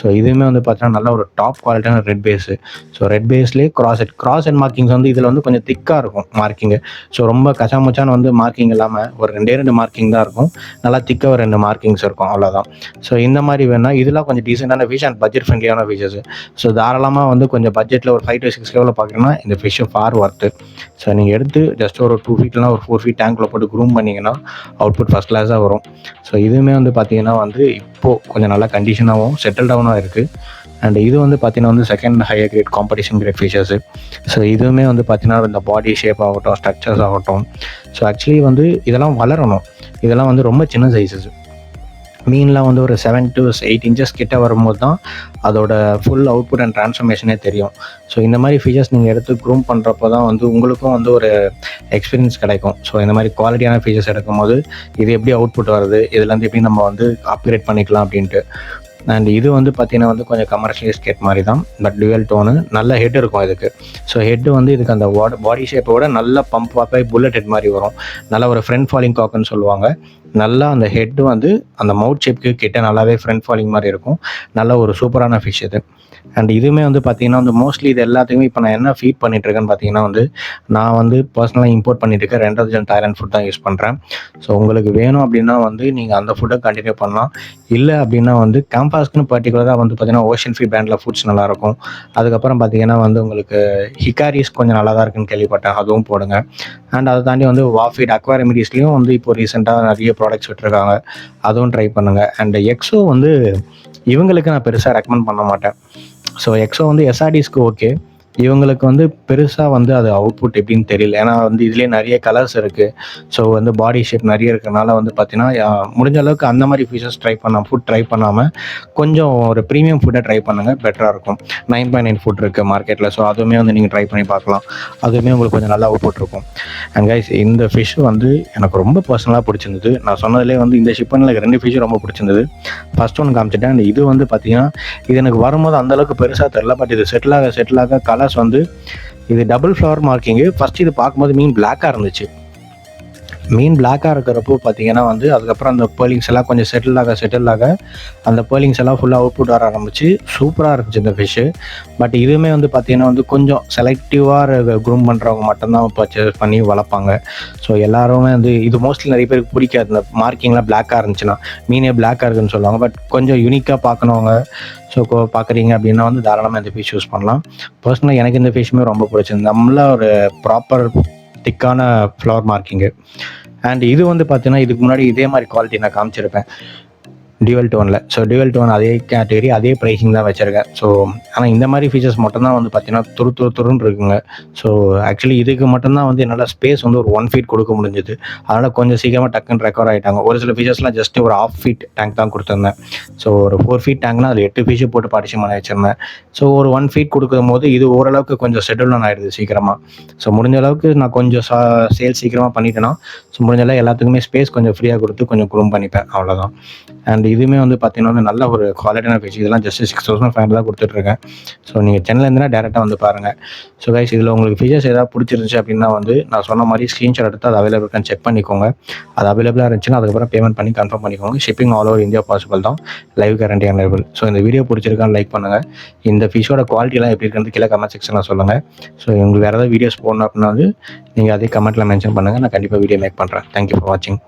ஸோ இதுவுமே வந்து பார்த்தீங்கன்னா நல்ல ஒரு டாப் குவாலிட்டியான ரெட் பேஸு. ஸோ ரெட் பேஸ்லேயே கிராஸ் ஹெட் மார்க்கிங்ஸ் வந்து இதில் வந்து கொஞ்சம் திக்காக இருக்கும் மார்க்கிங்கு. ஸோ ரொம்ப கச்சாமுச்சான வந்து மார்க்கிங் இல்லாமல் ஒரு 2 மார்க்கிங் தான் இருக்கும். நல்லா திக்காக ஒரு 2 மார்க்கிங்ஸ் இருக்கும், அவ்வளோதான். ஸோ இந்த மாதிரி வேணால் இதெல்லாம் கொஞ்சம் டீசெண்டான ஃபிஷ் அண்ட் பட்ஜெட் ஃப்ரெண்ட்லியான ஃபிஷஸ். ஸோ தாராளமாக வந்து கொஞ்சம் பட்ஜெட்டில் ஒரு 5 to 6 லெவலில் பார்க்குறீங்கன்னா இந்த ஃபிஷ்ஷு ஃபார் ஒர்த்து. ஸோ நீங்கள் எடுத்து ஜஸ்ட் ஒரு 2 feet இல்லைனா ஒரு 4 feet டேங்க்கில் போட்டு க்ரூம் பண்ணிங்கன்னா அவுட்புட் ஃபஸ்ட் கிளாஸாக வரும். ஸோ இதுவுமே வந்து பார்த்தீங்கன்னா வந்து இப்போது கொஞ்சம் நல்லா கண்டிஷனாகவும் செட்டில்டவுனாக இருக்குது. அண்ட் இது வந்து பார்த்தீங்கன்னா வந்து second higher great competition great features. So இதுவுமே வந்து பார்த்தீங்கன்னா இந்த பாடி ஷேப் ஆகட்டும், ஸ்ட்ரக்சர்ஸ் ஆகட்டும். ஸோ ஆக்சுவலி வந்து இதெல்லாம் வளரணும். இதெல்லாம் வந்து ரொம்ப சின்ன சைஸஸ். மீன்லாம் வந்து ஒரு 7 to 8 inches கிட்ட வரும்போது தான் அதோட ஃபுல் அவுட்புட் அண்ட் ட்ரான்ஸ்ஃபர்மேஷனே தெரியும். ஸோ இந்த மாதிரி ஃபீச்சர்ஸ் நீங்கள் எடுத்து க்ரூம் பண்ணுறப்போ தான் வந்து உங்களுக்கும் வந்து ஒரு எக்ஸ்பீரியன்ஸ் கிடைக்கும். ஸோ இந்த மாதிரி குவாலிட்டியான ஃபீச்சர்ஸ் எடுக்கும்போது இது எப்படி அவுட்புட் வருது, இதுலேருந்து எப்படி நம்ம வந்து அப்கிரேட் பண்ணிக்கலாம் அப்படின்ட்டு. அண்ட் இது வந்து பார்த்தீங்கன்னா வந்து கொஞ்சம் கமர்ஷியல் ஸ்கேட் மாதிரி தான், பட் டுவல் டோனு, நல்ல ஹெட் இருக்கும் இதுக்கு. ஸோ ஹெட்டு வந்து இதுக்கு அந்த பாடி ஷேப்போட நல்ல பம்ப் ஆகி புல்லட் ஹெட் மாதிரி வரும். நல்ல ஒரு ஃப்ரண்ட் ஃபாலிங் காக்குன்னு சொல்லுவாங்க. நல்லா அந்த ஹெட்டு வந்து அந்த மவுத் ஷேப்க்கு கிட்ட நல்லாவே ஃப்ரண்ட் ஃபாலிங் மாதிரி இருக்கும். நல்ல ஒரு சூப்பரான ஃபிஷ் இது. அண்ட் இதுவுமே வந்து பார்த்தீங்கன்னா வந்து மோஸ்ட்லி இது எல்லாத்துக்குமே இப்போ நான் என்ன ஃபீட் பண்ணிகிட்ருக்கேன்னு பார்த்தீங்கன்னா வந்து நான் வந்து பர்சனலாக இம்போர்ட் பண்ணிட்டுருக்கேன் 2 தாய்லாண்ட் ஃபுட் தான் யூஸ் பண்ணுறேன். ஸோ உங்களுக்கு வேணும் அப்படின்னா வந்து நீங்கள் அந்த ஃபுட்டை கண்டினியூ பண்ணலாம். இல்லை அப்படின்னா வந்து கேம்பாஸ்க்குன்னு பர்டிகுலராக வந்து பார்த்தீங்கன்னா ஓஷன் ஃப்ரீ பிராண்டில் ஃபுட்ஸ் நல்லாயிருக்கும். அதுக்கப்புறம் பார்த்தீங்கன்னா வந்து உங்களுக்கு ஹிகாரிஸ் கொஞ்சம் நல்லா தான் இருக்குன்னு கேள்விப்பட்டேன், அதுவும் போடுங்க. அண்ட் அதை தாண்டி வந்து வாஃபீட் அக்வா ரெமிடிஸ்லேயும் வந்து இப்போ ரீசெண்டாக நிறைய ப்ராடக்ட்ஸ் விட்டுருக்காங்க, அதுவும் ட்ரை பண்ணுங்கள். அண்ட் எக்ஸோ வந்து இவங்களுக்கு நான் பெருசாக ரெக்கமெண்ட் பண்ண மாட்டேன். ஸோ எக்ஸோ வந்து எஸ்ஆர்டிஸ்க்கு ஓகே, இவங்களுக்கு வந்து பெருசாக வந்து அது அவுட்புட் எப்படின்னு தெரியல. ஏன்னா வந்து இதுலேயே நிறைய கலர்ஸ் இருக்குது. ஸோ வந்து பாடி ஷேப் நிறைய இருக்கிறனால வந்து பார்த்தீங்கன்னா முடிஞ்ச அளவுக்கு அந்த மாதிரி ஃபீச்சர்ஸ் ஃபுட் ட்ரை பண்ணாமல் கொஞ்சம் ஒரு ப்ரீமியம் ஃபுட்டை ட்ரை பண்ணுங்கள், பெட்டராக இருக்கும். 9.9 ஃபுட் இருக்குது மார்க்கெட்டில். ஸோ அதுவுமே வந்து நீங்கள் ட்ரை பண்ணி பார்க்கலாம், அதுவுமே உங்களுக்கு கொஞ்சம் நல்லா அவுட்புட் இருக்கும். அண்ட் கைஸ், இந்த ஃபிஷ் வந்து எனக்கு ரொம்ப பர்சனலாக பிடிச்சிருந்தது. நான் சொன்னதுலேயே வந்து இந்த ஷிப்பனில் எனக்கு 2 ஃபிஷ்ஷும் ரொம்ப பிடிச்சிருந்தது. ஃபஸ்ட் ஒன்று காமிச்சிட்டேன். அண்ட் இது வந்து பார்த்தீங்கன்னா இது எனக்கு வரும்போது அந்தளவுக்கு பெருசாக தெரில, பட் இது செட்டில் ஆக கலர்ஸ் வந்து இது டபுள் ஃப்ளவர் மார்க்கிங்கு. ஃபஸ்ட் இது பார்க்கும்போது மீன் பிளாக்காக இருந்துச்சு. மீன் பிளாக்காக இருக்கிறப்போ பார்த்தீங்கன்னா வந்து அதுக்கப்புறம் அந்த பேர்லிங்ஸ் எல்லாம் கொஞ்சம் செட்டில் ஆக அந்த பேர்லிங்ஸ் எல்லாம் ஃபுல்லாக அவுட்புட் வர ஆரம்பிச்சு சூப்பராக இருந்துச்சு இந்த ஃபிஷ்ஷு. பட் இதுவுமே வந்து பார்த்தீங்கன்னா வந்து கொஞ்சம் செலக்டிவாக க்ரூம் பண்ணுறவங்க மட்டும்தான் பர்ச்சேஸ் பண்ணி வளர்ப்பாங்க. ஸோ எல்லாருமே வந்து இது மோஸ்ட்லி நிறைய பேருக்கு பிடிக்காது. இந்த மார்க்கிங்லாம் பிளாக்காக இருந்துச்சுன்னா மீனே பிளாக்காக இருக்குன்னு சொல்லுவாங்க. பட் கொஞ்சம் யூனிக்காக பார்க்கணுங்க ஸோ பார்க்குறீங்க அப்படின்னா வந்து தாராளமாக இந்த ஃபிஷ் யூஸ் பண்ணலாம். பர்சனலாக எனக்கு இந்த ஃபிஷ்ஷுமே ரொம்ப பிடிச்சிருந்து. நம்மள ஒரு ப்ராப்பர் திக்கான ஃப்ளவர் மார்க்கிங்கு. அண்ட் இது வந்து பார்த்தீங்கன்னா இதுக்கு முன்னாடி இதே மாதிரி குவாலிட்டி நான் காமிச்சிருப்பேன் டியூவல் டோனில். ஸோ டியூவல் டோன் அதே கேட்டகரி அதே ப்ரைஸிங் தான் வச்சுருக்கேன். ஸோ ஆனால் இந்த மாதிரி ஃபீச்சர்ஸ் மட்டும்தான் வந்து பார்த்தீங்கன்னா துருன்னு இருக்குங்க. ஸோ ஆக்சுவலி இதுக்கு மட்டும்தான் வந்து என்னால் ஸ்பேஸ் வந்து ஒரு 1 ஃபீட் கொடுக்க முடிஞ்சுது. அதனால் கொஞ்சம் சீக்கிரமாக டக்குன்னு ரெக்கவர் ஆகிட்டாங்க. ஒரு சில ஃபீச்சர்ஸ்லாம் ஜஸ்ட் ஒரு 1/2 ஃபீட் டேங்க் தான் கொடுத்துருந்தேன். ஸோ ஒரு 4 ஃபீட் டேங்க்னா அதில் 8 ஃபிஷ்ஷு போட்டு பார்ட்டிஷன் பண்ணி வச்சுருந்தேன். ஸோ ஒரு 1 ஃபீட் கொடுக்கும் போது இது ஓரளவுக்கு கொஞ்சம் செட்டில் ஆகிடுது சீக்கிரமாக. ஸோ முடிஞ்ச அளவுக்கு நான் கொஞ்சம் சேல் சீக்கிரமாக பண்ணிட்டேன்னா ஸோ முடிஞ்ச அளவு எல்லாத்துக்குமே ஸ்பேஸ் கொஞ்சம் ஃப்ரீயாக கொடுத்து கொஞ்சம் க்ரூம் பண்ணிப்பேன், அவ்வளோதான். அண்ட் இதுவுமே வந்து பார்த்தீங்கன்னா வந்து நல்ல ஒரு குவாலிட்டியான ஃபிஷ். இதெல்லாம் ஜஸ்ட் 6,500 தான் கொடுத்துட்ருக்கேன். ஸோ நீங்கள் சென்னையில் இருந்துன்னா டேரெக்டாக வந்து பாருங்கள். ஸோ கைஸ் இதில் உங்களுக்கு ஃபிஷஸ் ஏதாவது பிடிச்சிருந்துச்சு அப்படின்னா வந்து நான் சொன்ன மாதிரி ஸ்க்ரீன்ஷாட் எடுத்து அது அவைலபிள் இருக்கான்னு செக் பண்ணிக்கோங்க. அது அவைலபிளாக இருந்துச்சுன்னா அதுக்கப்புறம் பேமெண்ட் பண்ணி கன்ஃபார்ம் பண்ணிக்கோங்க. Shipping all over India possible தான். Live guarantee available. ஸோ இந்த வீடியோ பிடிச்சிருக்கான்னு லைக் பண்ணுங்கள். இந்த ஃபிஷ்ஷோட குவாலிட்டிலாம் எப்படி இருக்கிறது கீழே கமெண்ட் செக்ஷனில் சொல்லுங்கள். ஸோ உங்களுக்கு வேறு ஏதாவது வீடியோஸ் போடணும் அப்படின்னா வந்து நீங்கள் அதே கமெண்ட்டில் மென்ஷன் பண்ணுங்கள். நான் கண்டிப்பாக வீடியோ மேக் பண்ணுறேன். தேங்க்யூ ஃபார் வாட்சிங்.